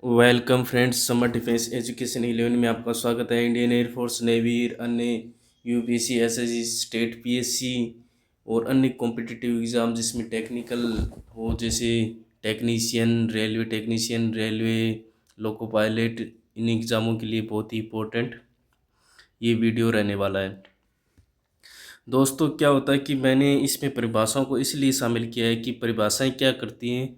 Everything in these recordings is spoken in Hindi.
Welcome friends, summer defence education 11 में आपका स्वागत है। इंडियन एयरफोर्स, नेवी, अन्य यूपीएससी, एसएससी, स्टेट पीएससी और अन्य कॉम्पिटिटिव एग्ज़ाम जिसमें टेक्निकल हो, जैसे टेक्नीशियन, रेलवे, लोको पायलट, इन एग्ज़ामों के लिए बहुत ही इम्पोर्टेंट ये वीडियो रहने वाला है। दोस्तों, क्या होता है कि मैंने इसमें परिभाषाओं को इसलिए शामिल किया है कि परिभाषाएं क्या करती हैं,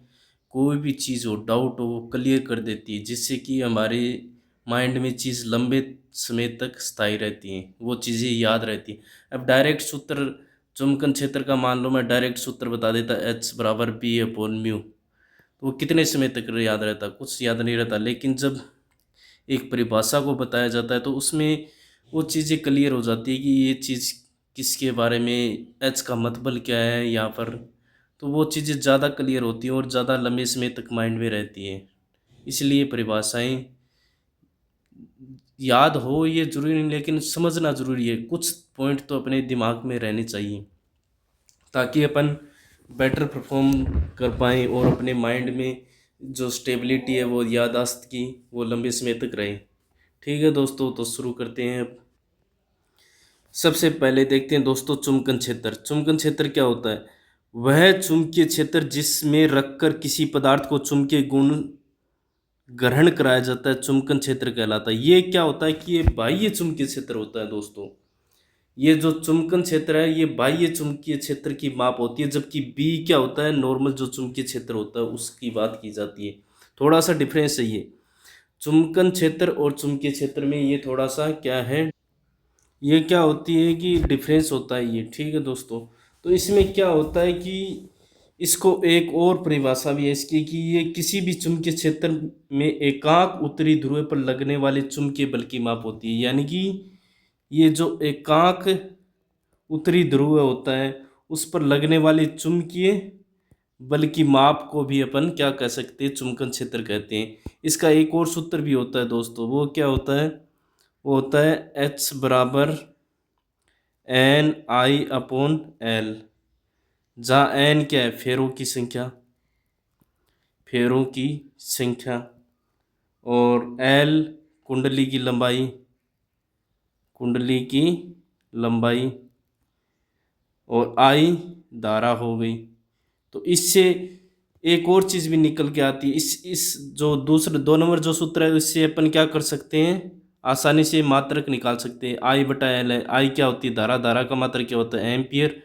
कोई भी चीज़ हो, डाउट हो, वो क्लियर कर देती है, जिससे कि हमारे माइंड में चीज़ लंबे समय तक स्थायी रहती हैं, वो चीज़ें याद रहती हैं। अब डायरेक्ट सूत्र, चुंबकन क्षेत्र का मान लो मैं डायरेक्ट सूत्र बता देता, एच बराबर बी अपॉन म्यू, तो वो कितने समय तक याद रहता? कुछ याद नहीं रहता। लेकिन जब एक परिभाषा को बताया जाता है तो उसमें वो चीज़ें क्लियर हो जाती है कि ये चीज़ किसके बारे में, एच का मतलब क्या है यहाँ पर, तो वो चीज़ें ज़्यादा क्लियर होती हैं और ज़्यादा लंबे समय तक माइंड में रहती हैं। इसलिए परिभाषाएं याद हो ये ज़रूरी नहीं, लेकिन समझना ज़रूरी है। कुछ पॉइंट तो अपने दिमाग में रहने चाहिए ताकि अपन बेटर परफॉर्म कर पाएँ और अपने माइंड में जो स्टेबिलिटी है, वो याददाश्त की, वो लंबे समय तक रहे। ठीक है दोस्तों, तो शुरू करते हैं। सबसे पहले देखते हैं दोस्तों, चुंबकन क्षेत्र। चुंबकन क्षेत्र क्या होता है? वह चुंबकीय क्षेत्र जिसमें रखकर किसी पदार्थ को चुंबकीय गुण ग्रहण कराया जाता है, चुंबकन क्षेत्र कहलाता है। ये क्या होता है कि ये बाह्य चुंबकीय क्षेत्र होता है दोस्तों। ये जो चुंबकन क्षेत्र है, ये बाह्य चुंबकीय क्षेत्र की माप होती है, जबकि बी क्या होता है, नॉर्मल जो चुंबकीय क्षेत्र होता है उसकी बात की जाती है। थोड़ा सा डिफरेंस है ये, चुंबकन क्षेत्र और चुंबकीय क्षेत्र में ये थोड़ा सा क्या है, ये क्या होती है कि डिफरेंस होता है ये। ठीक है दोस्तों, तो इसमें क्या होता है कि इसको एक और परिभाषा भी है इसकी कि ये किसी भी चुंबकीय क्षेत्र में एकांक उत्तरी ध्रुव पर लगने वाले चुंबकीय बल की माप होती है। यानी कि ये जो एकांक उत्तरी ध्रुव होता है उस पर लगने वाले चुंबकीय बल की माप को भी अपन क्या कह सकते हैं, चुंबकन क्षेत्र कहते हैं। इसका एक और सूत्र भी होता है दोस्तों, वो क्या होता है, वो होता है एच बराबर एन आई अपॉन एल, जहाँ एन क्या है, फेरों की संख्या, फेरों की संख्या, और एल कुंडली की लंबाई, कुंडली की लंबाई, और आई धारा हो गई। तो इससे एक और चीज़ भी निकल के आती है, इस जो दूसरे 2 नंबर जो सूत्र है इससे अपन क्या कर सकते हैं, आसानी से मात्रक निकाल सकते हैं। आई बटा एल है, आई क्या होती है, धारा, धारा का मात्रक क्या होता है, एम्पियर,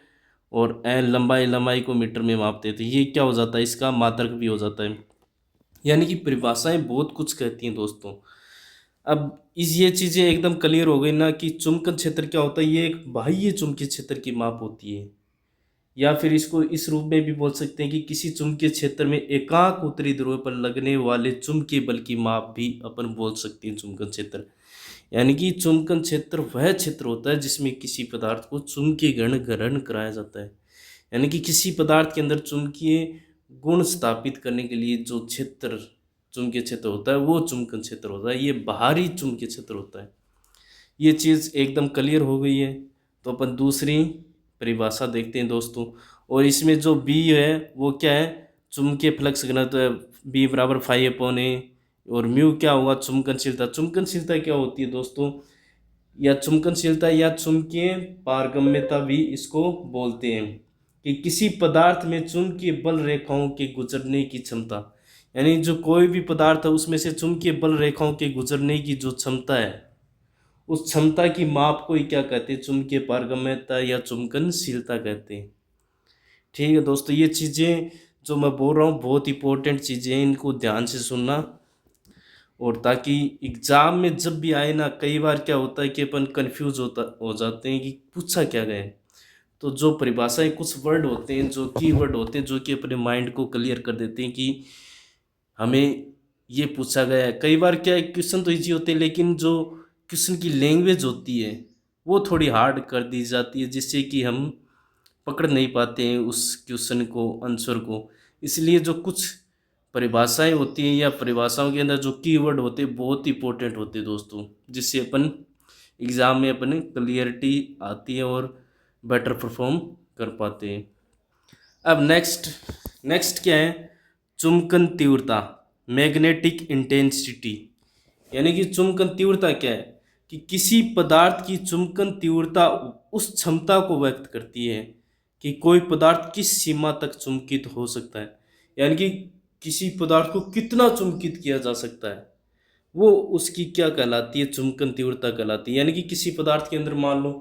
और एल लंबाई, लंबाई को मीटर में मापते हैं, तो ये क्या हो जाता है, इसका मात्रक भी हो जाता है। यानी कि परिभाषाएं बहुत कुछ कहती हैं दोस्तों। अब इस ये चीज़ें एकदम क्लियर हो गई ना कि चुंबकन क्षेत्र क्या होता है, ये एक बाह्य चुंबकीय क्षेत्र की माप होती है। या फिर इसको इस रूप में भी बोल सकते हैं कि किसी चुंबकीय क्षेत्र में एकांक उत्तरी ध्रुव पर लगने वाले चुंबकीय बल की माप भी अपन बोल सकते हैं चुंबकन क्षेत्र। यानी कि चुंबकन क्षेत्र वह क्षेत्र होता है जिसमें किसी पदार्थ को चुंबकीय गण ग्रहण कराया जाता है। यानी कि किसी पदार्थ के अंदर चुंबकीय गुण स्थापित करने के लिए जो क्षेत्र, चुंबकीय क्षेत्र होता है, वो चुंबकन क्षेत्र होता है। ये बाहरी चुंबकीय क्षेत्र होता है। ये चीज़ एकदम क्लियर हो गई है। तो अपन दूसरी परिभाषा देखते हैं दोस्तों, और इसमें जो बी है वो क्या है, चुंबकीय फ्लक्स घनत्व है, बी बराबर 5/a, और म्यू क्या होगा, चुंबकनशीलता। चुंबकनशीलता क्या होती है दोस्तों, या चुंबकनशीलता या चुंबकीय पारगम्यता भी इसको बोलते हैं, कि किसी पदार्थ में चुंबकीय बल रेखाओं के गुजरने की क्षमता। यानी जो कोई भी पदार्थ है उसमें से चुंबकीय बल रेखाओं के गुजरने की जो क्षमता है, उस क्षमता की माप को ही क्या कहते हैं, चुंबकीय पारगम्यता या चुंबकनशीलता कहते हैं। ठीक है दोस्तों, ये चीज़ें जो मैं बोल रहा हूँ बहुत इंपॉर्टेंट चीज़ें हैं, इनको ध्यान से सुनना। और ताकि एग्ज़ाम में जब भी आए ना, कई बार क्या होता है कि अपन कंफ्यूज हो जाते हैं कि पूछा क्या गया है। तो जो परिभाषाएं, कुछ वर्ड होते हैं, जो की वर्ड होते हैं, जो कि अपने माइंड को क्लियर कर देते हैं कि हमें ये पूछा गया है। कई बार क्या है, क्वेश्चन तो इजी होते हैं लेकिन जो क्वेश्चन की लैंग्वेज होती है वो थोड़ी हार्ड कर दी जाती है, जिससे कि हम पकड़ नहीं पाते हैं उस क्वेश्चन को, आंसर को। इसलिए जो कुछ परिभाषाएं होती हैं या परिभाषाओं के अंदर जो कीवर्ड होते हैं बहुत इंपॉर्टेंट होते हैं दोस्तों, जिससे अपन एग्ज़ाम में अपने क्लियरिटी आती है और बेटर परफॉर्म कर पाते हैं। अब नेक्स्ट नेक्स्ट क्या है, चुंबकन तीव्रता। मैग्नेटिक इंटेंसिटी, यानी कि चुंबकन तीव्रता क्या है कि किसी पदार्थ की चुंबकन तीव्रता उस क्षमता को व्यक्त करती है कि कोई पदार्थ किस सीमा तक चुंबकित हो सकता है, यानी कि किसी पदार्थ को कितना चुंबकित किया जा सकता है, वो उसकी क्या कहलाती है, चुंबकन तीव्रता कहलाती है। यानी कि किसी पदार्थ के अंदर मान लो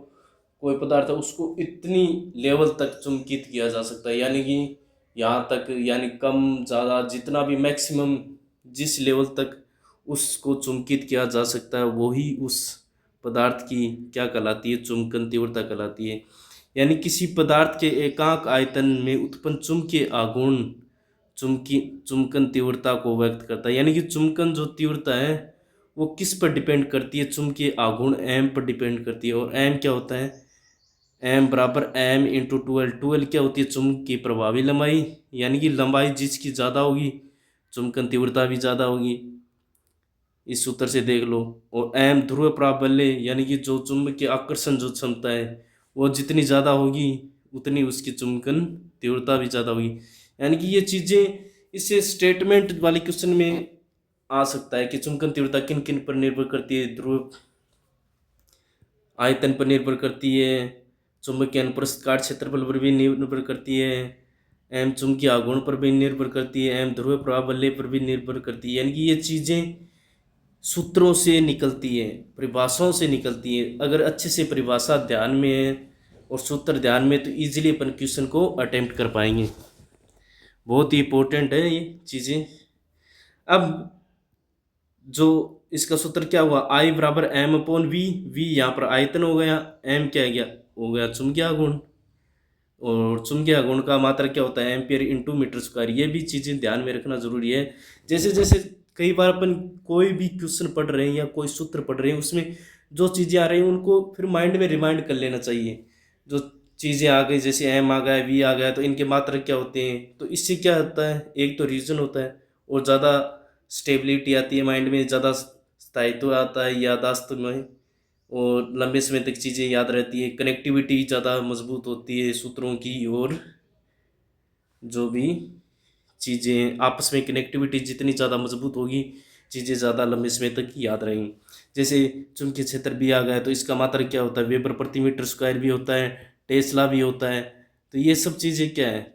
कोई पदार्थ है, उसको इतनी लेवल तक चुंबकित किया जा सकता है, यानी कि यहाँ तक, यानी कम ज़्यादा जितना भी मैक्सिमम जिस लेवल तक उसको चुंबकित किया जा सकता है वही उस पदार्थ की क्या कहलाती है, चुंबकन तीव्रता कहलाती है। यानी किसी पदार्थ के एकांक आयतन में उत्पन्न चुंबकीय आघूर्ण चुंबकी चुंबकन तीव्रता को व्यक्त करता है। यानी कि चुंबकन जो तीव्रता है वो किस पर डिपेंड करती है, चुंबकीय आघूर्ण एम पर डिपेंड करती है। और एम क्या होता है, एम बराबर एम इंटू ट्वेल्व। ट्वेल्व क्या होती है, चुंबक की प्रभावी लंबाई, यानी कि लंबाई जिसकी ज़्यादा होगी चुंबकन तीव्रता भी ज़्यादा होगी, इस सूत्र से देख लो। और एम ध्रुव प्राबल्य, यानी कि जो चुंबक की आकर्षण जो क्षमता है वो जितनी ज़्यादा होगी उतनी उसकी चुंबकन तीव्रता भी ज़्यादा होगी। यानी कि ये चीज़ें इससे स्टेटमेंट वाले क्वेश्चन में आ सकता है कि चुंबकन तीव्रता किन किन पर निर्भर करती है, ध्रुव आयतन पर निर्भर करती है, चुंबक के अनुप्रस्थ काट क्षेत्रफल पर भी निर्भर करती है, एम चुंबकीय आघूर्ण पर भी निर्भर करती है, एम ध्रुव प्राबल्य पर भी निर्भर करती है। यानी कि ये चीज़ें सूत्रों से निकलती है, परिभाषाओं से निकलती है। अगर अच्छे से परिभाषा ध्यान में है और सूत्र ध्यान में तो इजीली अपन क्वेश्चन को अटेम्प्ट कर पाएंगे। बहुत ही इंपॉर्टेंट है ये चीज़ें। अब जो इसका सूत्र क्या हुआ, आई बराबर एम अपॉन वी, वी यहाँ पर आयतन हो गया, एम क्या गया हो गया चुंबकीय आघूर्ण, और चुंबकीय आघूर्ण का मात्रा क्या होता है, एम्पियर इंटू मीटर स्क्वायर। ये भी चीज़ें ध्यान में रखना जरूरी है। जैसे जैसे कई बार अपन कोई भी क्वेश्चन पढ़ रहे हैं या कोई सूत्र पढ़ रहे हैं उसमें जो चीज़ें आ रही हैं उनको फिर माइंड में रिमाइंड कर लेना चाहिए। जो चीज़ें आ गई जैसे एम आ गया, वी आ गया, तो इनके मात्रा क्या होते हैं, तो इससे क्या होता है, एक तो रीजन होता है और ज़्यादा स्टेबिलिटी आती है माइंड में, ज़्यादा स्थायित्व आता है याददाश्त में, और लंबे समय तक चीज़ें याद रहती है, कनेक्टिविटी ज़्यादा मजबूत होती है सूत्रों की, और जो भी चीज़ें आपस में कनेक्टिविटी जितनी ज़्यादा मजबूत होगी चीज़ें ज़्यादा लंबे समय तक याद रहेंगी। जैसे चुंबकीय क्षेत्र भी आ गया तो इसका मात्रक क्या होता है, वेबर प्रति मीटर स्क्वायर भी होता है, टेस्ला भी होता है। तो ये सब चीज़ें क्या है,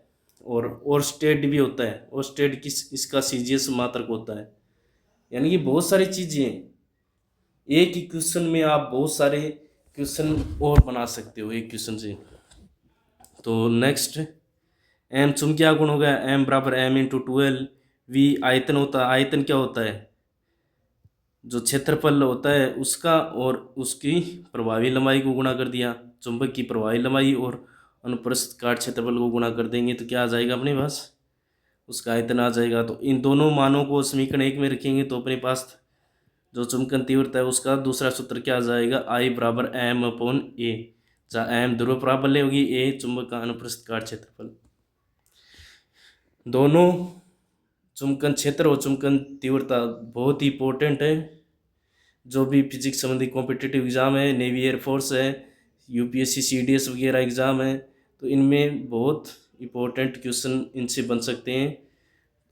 और स्टेट भी होता है, और स्टेट किस इसका सीजीएस मात्रक होता है। यानी कि बहुत सारी चीज़ें हैं, एक ही क्वेश्चन में आप बहुत सारे क्वेश्चन और बना सकते हो एक क्वेश्चन से। तो नेक्स्ट, एम चुंबकीय आघूर्ण हो गया, एम बराबर एम इंटू ट्वेल्व, वी आयतन होता है, आयतन क्या होता है, जो क्षेत्रफल होता है उसका और उसकी प्रभावी लंबाई को गुणा कर दिया, चुंबक की प्रभावी लंबाई और अनुप्रस्थ काट क्षेत्रफल को गुणा कर देंगे तो क्या आ जाएगा अपने पास, उसका आयतन आ जाएगा। तो इन दोनों मानों को समीकरण एक में रखेंगे तो अपने पास जो चुंबकन तीव्रता है उसका दूसरा सूत्र क्या आ जाएगा, आई बराबर एम अपॉन ए, जहाँ एम ध्रुव प्राबल्य होगी, ए चुंबक का अनुप्रस्थ काट क्षेत्रफल। दोनों चुंबकन क्षेत्र और चुंबकन तीव्रता बहुत ही इंपॉर्टेंट है। जो भी फिजिक्स संबंधी कॉम्पिटिटिव एग्ज़ाम है, नेवी एयरफोर्स है, यूपीएससी सीडीएस वगैरह एग्ज़ाम है, तो इनमें बहुत इंपॉर्टेंट क्वेश्चन इनसे बन सकते हैं।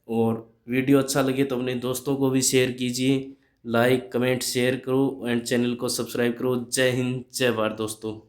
और वीडियो अच्छा लगे तो अपने दोस्तों को भी शेयर कीजिए, लाइक कमेंट शेयर करो एंड चैनल को सब्सक्राइब करो। जय हिंद, जय भारत दोस्तों।